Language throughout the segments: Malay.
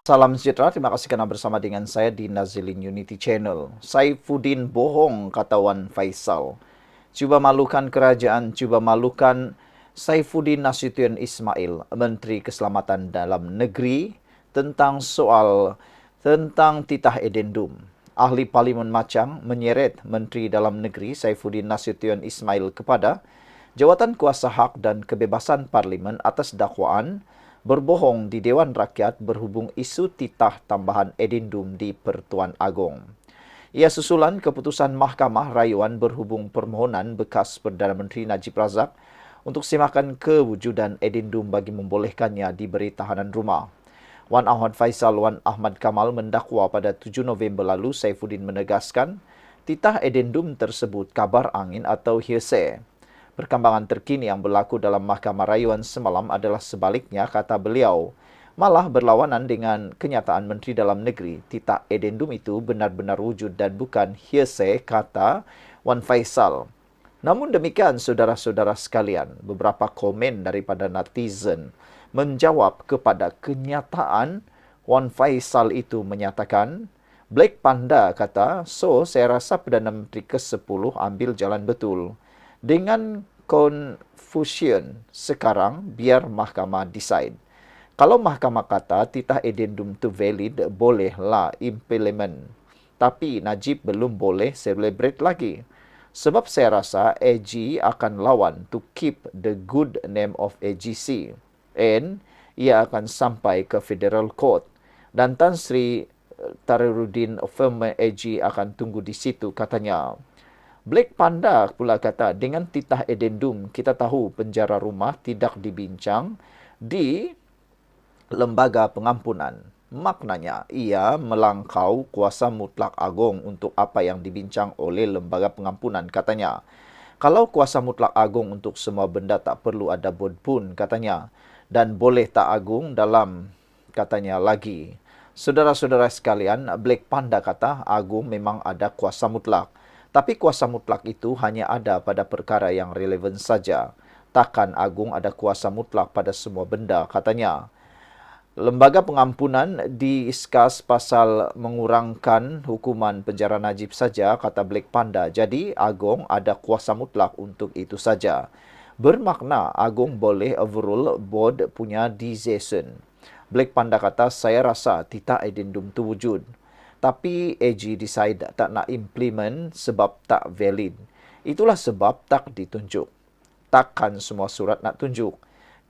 Salam sejahtera, terima kasih kerana bersama dengan saya di Nazilin Unity Channel. Saifuddin bohong, kata Wan Faisal. Cuba malukan kerajaan, cuba malukan Saifuddin Nasution Ismail, Menteri Keselamatan Dalam Negeri, tentang titah edendum. Ahli Parlimen Machang menyeret Menteri Dalam Negeri Saifuddin Nasution Ismail kepada Jawatan Kuasa Hak dan Kebebasan Parlimen atas dakwaan berbohong di Dewan Rakyat berhubung isu titah tambahan edendum di Pertuan Agong. Ia susulan keputusan Mahkamah Rayuan berhubung permohonan bekas Perdana Menteri Najib Razak untuk semakan kewujudan edendum bagi membolehkannya diberi tahanan rumah. Wan Ahmad Faisal Wan Ahmad Kamal mendakwa pada 7 November lalu Saifuddin menegaskan titah edendum tersebut kabar angin atau hearsay. Perkembangan terkini yang berlaku dalam Mahkamah Rayuan semalam adalah sebaliknya, kata beliau. Malah berlawanan dengan kenyataan Menteri Dalam Negeri, titah edendum itu benar-benar wujud dan bukan hearsay, kata Wan Faisal. Namun demikian, saudara-saudara sekalian, beberapa komen daripada netizen menjawab kepada kenyataan Wan Faisal itu menyatakan, Black Panda kata, so saya rasa Perdana Menteri ke-10 ambil jalan betul. Dengan confusion sekarang, biar mahkamah decide. Kalau mahkamah kata titah edendum tu valid, bolehlah implement. Tapi Najib belum boleh celebrate lagi. Sebab saya rasa AG akan lawan to keep the good name of AGC. And ia akan sampai ke Federal Court. Dan Tan Sri Tariruddin firma AG akan tunggu di situ, katanya. Black Panda pula kata, dengan titah edendum, kita tahu penjara rumah tidak dibincang di lembaga pengampunan. Maknanya, ia melangkau kuasa mutlak Agong untuk apa yang dibincang oleh lembaga pengampunan, katanya. Kalau kuasa mutlak Agong untuk semua benda tak perlu ada bod pun, katanya. Dan boleh tak Agung dalam, katanya lagi. Saudara-saudara sekalian, Black Panda kata, Agung memang ada kuasa mutlak. Tapi kuasa mutlak itu hanya ada pada perkara yang relevan saja. Takkan Agung ada kuasa mutlak pada semua benda, katanya. Lembaga pengampunan diskus pasal mengurangkan hukuman penjara Najib saja, kata Black Panda. Jadi, Agong ada kuasa mutlak untuk itu saja. Bermakna, Agong boleh overrule board punya decision. Black Panda kata, saya rasa titah edendum tu wujud. Tapi AG decide tak nak implement sebab tak valid. Itulah sebab tak ditunjuk. Takkan semua surat nak tunjuk.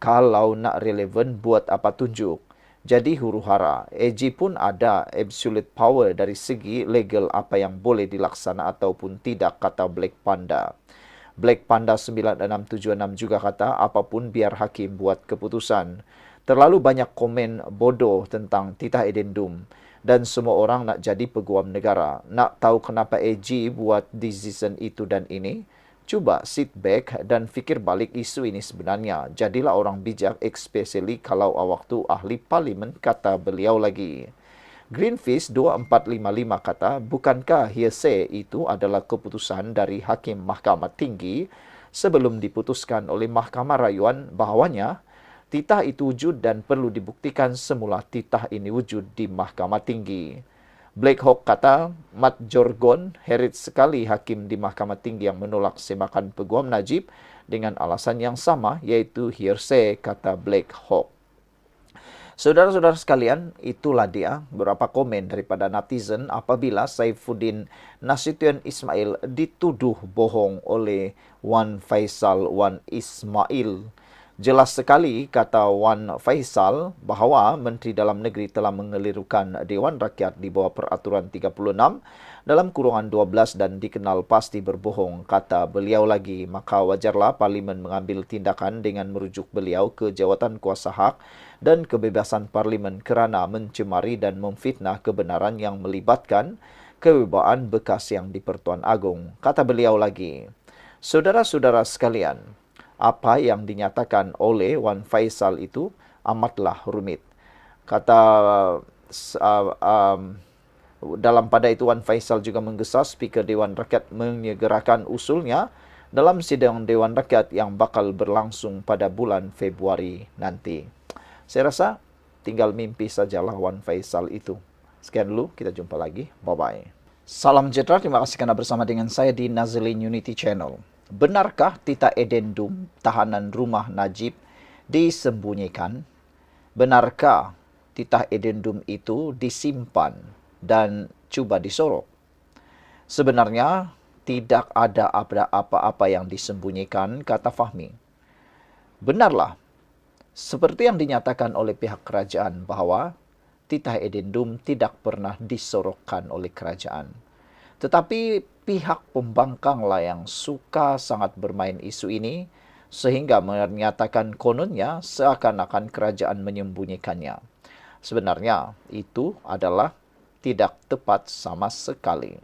Kalau nak relevan, buat apa tunjuk? Jadi huru-hara, AG pun ada absolute power dari segi legal apa yang boleh dilaksana ataupun tidak, kata Black Panda. Black Panda 9676 juga kata, apapun biar hakim buat keputusan. Terlalu banyak komen bodoh tentang titah edendum. Dan semua orang nak jadi peguam negara. Nak tahu kenapa AG buat decision itu dan ini? Cuba sit back dan fikir balik isu ini sebenarnya. Jadilah orang bijak, especially kalau awak tu ahli parlimen, kata beliau lagi. Greenfish 2455 kata, bukankah hearsay itu adalah keputusan dari Hakim Mahkamah Tinggi sebelum diputuskan oleh Mahkamah Rayuan bahawanya titah itu wujud dan perlu dibuktikan semula titah ini wujud di Mahkamah Tinggi. Black Hawk kata, Mat Jorgon herit sekali hakim di Mahkamah Tinggi yang menolak semakan peguam Najib dengan alasan yang sama, iaitu hearsay, kata Black Hawk. Saudara-saudara sekalian, itulah dia beberapa komen daripada netizen apabila Saifuddin Nasution Ismail dituduh bohong oleh Wan Faisal Wan Ismail. Jelas sekali, kata Wan Faisal, bahawa Menteri Dalam Negeri telah mengelirukan Dewan Rakyat di bawah Peraturan 36 dalam kurungan 12 dan dikenal pasti berbohong, kata beliau lagi. Maka wajarlah Parlimen mengambil tindakan dengan merujuk beliau ke Jawatan Kuasa Hak dan Kebebasan Parlimen kerana mencemari dan memfitnah kebenaran yang melibatkan kewibawaan bekas yang di Pertuan Agong, kata beliau lagi. Saudara-saudara sekalian, apa yang dinyatakan oleh Wan Faisal itu amatlah rumit. Kata dalam pada itu Wan Faisal juga menggesa Speaker Dewan Rakyat menyegerakan usulnya dalam sidang Dewan Rakyat yang bakal berlangsung pada bulan Februari nanti. Saya rasa tinggal mimpi sajalah Wan Faisal itu. Sekian dulu, kita jumpa lagi. Bye-bye. Salam sejahtera, terima kasih karena bersama dengan saya di Nazlin Unity Channel. Benarkah Tita Edendum, tahanan rumah Najib, disembunyikan? Benarkah Tita Edendum itu disimpan dan coba disorok? Sebenarnya tidak ada apa-apa yang disembunyikan, kata Fahmi. Benarlah, seperti yang dinyatakan oleh pihak kerajaan bahwa Tita Edendum tidak pernah disorokkan oleh kerajaan. Tetapi pihak pembangkanglah yang suka sangat bermain isu ini sehingga menyatakan kononnya seakan-akan kerajaan menyembunyikannya. Sebenarnya itu adalah tidak tepat sama sekali.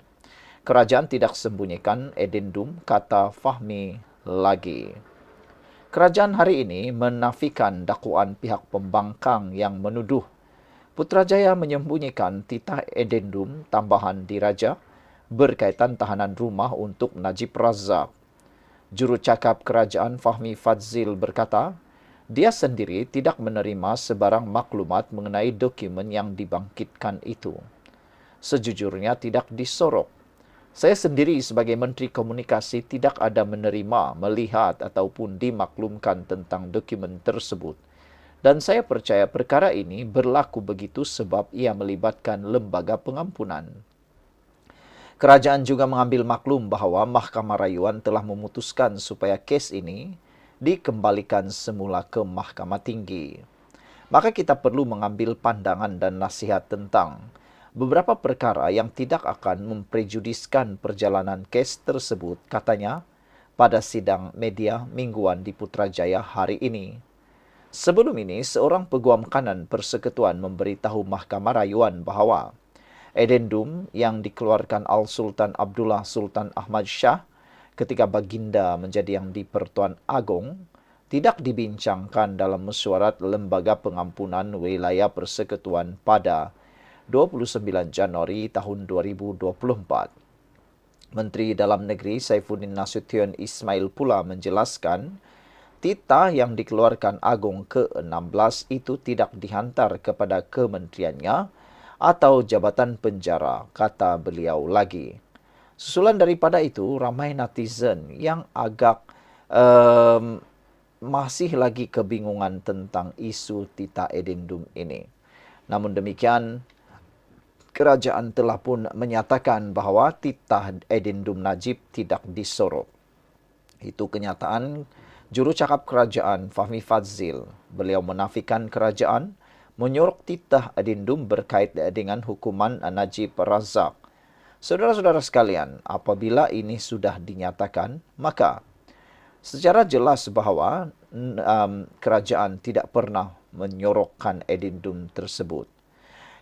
Kerajaan tidak sembunyikan Edendum, kata Fahmi lagi. Kerajaan hari ini menafikan dakwaan pihak pembangkang yang menuduh Putrajaya menyembunyikan Tita Edendum tambahan diraja berkaitan tahanan rumah untuk Najib Razak. Juru cakap kerajaan Fahmi Fadzil berkata, dia sendiri tidak menerima sebarang maklumat mengenai dokumen yang dibangkitkan itu. Sejujurnya tidak disorok. Saya sendiri sebagai Menteri Komunikasi tidak ada menerima, melihat ataupun dimaklumkan tentang dokumen tersebut. Dan saya percaya perkara ini berlaku begitu sebab ia melibatkan lembaga pengampunan. Kerajaan juga mengambil maklum bahawa Mahkamah Rayuan telah memutuskan supaya kes ini dikembalikan semula ke Mahkamah Tinggi. Maka kita perlu mengambil pandangan dan nasihat tentang beberapa perkara yang tidak akan memprejudiskan perjalanan kes tersebut, katanya pada sidang media mingguan di Putrajaya hari ini. Sebelum ini, seorang peguam kanan persekutuan memberitahu Mahkamah Rayuan bahawa Edendum yang dikeluarkan Al-Sultan Abdullah Sultan Ahmad Shah ketika baginda menjadi yang di-Pertuan Agong tidak dibincangkan dalam mesyuarat Lembaga Pengampunan Wilayah Persekutuan pada 29 Januari tahun 2024. Menteri Dalam Negeri Saifuddin Nasution Ismail pula menjelaskan Tita yang dikeluarkan Agong ke-16 itu tidak dihantar kepada kementeriannya atau jabatan penjara, kata beliau lagi. Susulan daripada itu, ramai netizen yang agak masih lagi kebingungan tentang isu Tita Edendum ini. Namun demikian, kerajaan telah pun menyatakan bahawa Tita Edendum Najib tidak disorok. Itu kenyataan juru cakap kerajaan Fahmi Fadzil. Beliau menafikan kerajaan menyorok Tita Edendum berkait dengan hukuman Najib Razak. Saudara-saudara sekalian, apabila ini sudah dinyatakan, maka secara jelas bahawa kerajaan tidak pernah menyorokkan Edendum tersebut.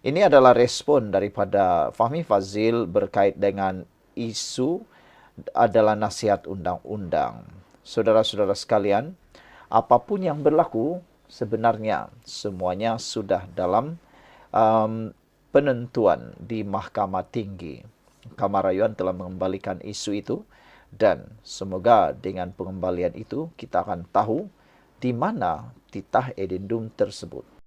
Ini adalah respon daripada Fahmi Fadzil berkait dengan isu adalah nasihat undang-undang. Saudara-saudara sekalian, apapun yang berlaku, sebenarnya semuanya sudah dalam penentuan di Mahkamah Tinggi. Mahkamah Rayuan telah mengembalikan isu itu dan semoga dengan pengembalian itu kita akan tahu di mana Tita Edendum tersebut.